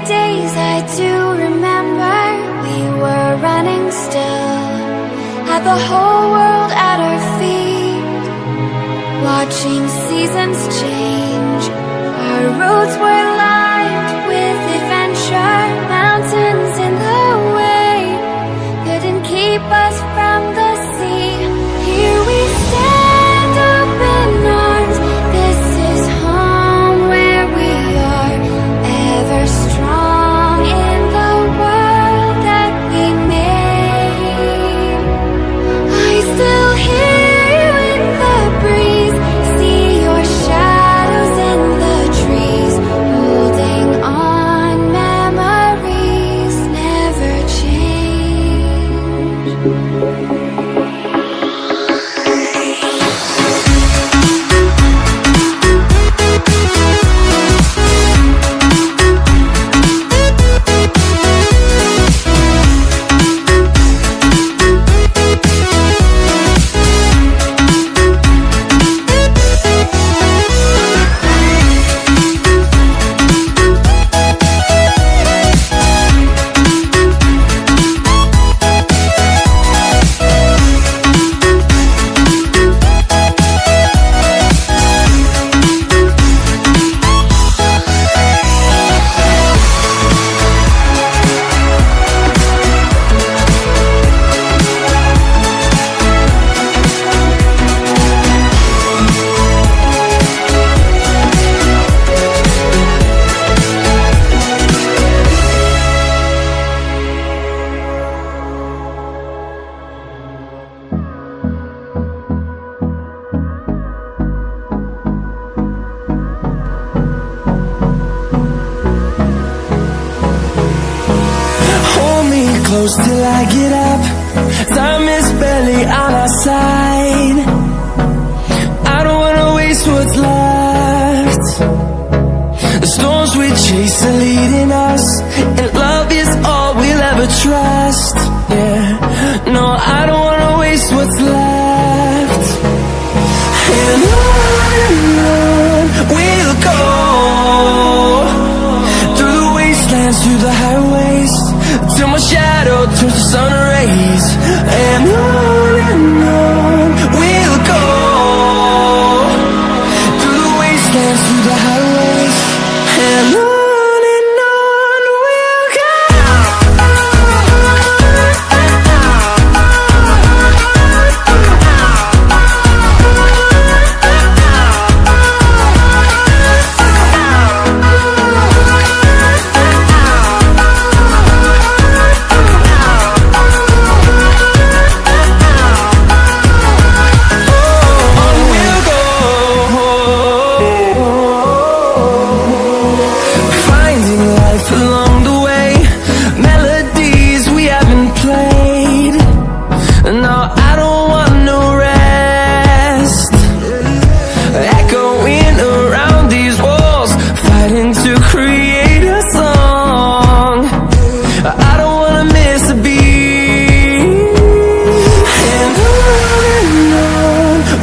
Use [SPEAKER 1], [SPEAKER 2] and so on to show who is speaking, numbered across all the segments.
[SPEAKER 1] days I do remember. We were running still, had the whole world at our feet, watching seasons change. Our roads were lined with adventure, mountains in the way couldn't keep us from the sea. Here we stand, open arms. This is home where we are, ever strong in the world that we made. I still hear you in the breeze, see your shadows in the trees, holding on, memories never change.
[SPEAKER 2] Close till I get up, time is barely on our side. I don't wanna waste what's left. The storms we chase are leading us, and love is all we'll ever trust. Yeah, no, I don't wanna waste what's left. And on we'll go, through the wastelands, through the highways, till my shadow turns to sun rays. And on we'll go, through the wastelands, through the highways, and on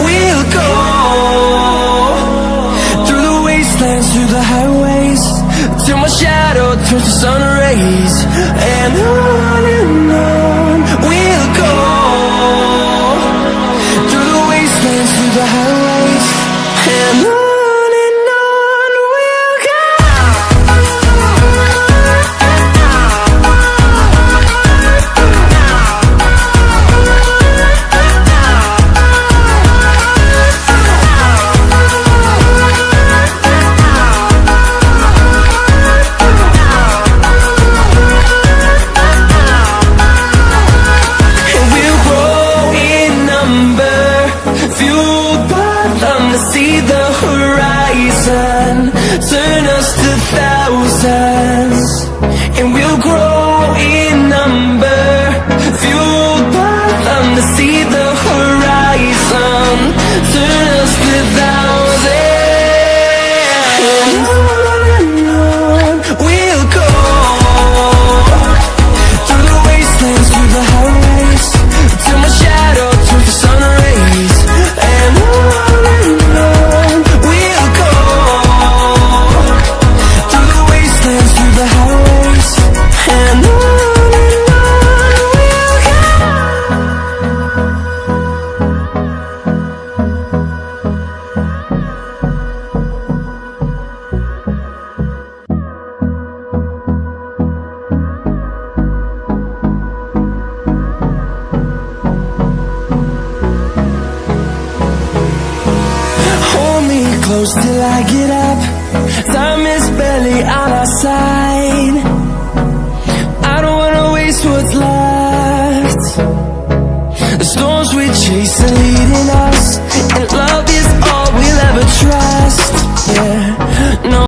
[SPEAKER 2] we'll go. Through the highways, till my shadow turns to sun rays. And on we'll go, through the wastelands, through the highways, and on we'll go. See the horizon, turn us to thousands, and we'll grow in number, fueled by them to see the horizon, turn us to thousands. And on we'll go, through the wastelands, through the highways, till my shadow turns to sun rays. And on we'll go, through close till I get up. Time is barely on our side. I don't wanna waste what's left. The storms we chase are leading us, and love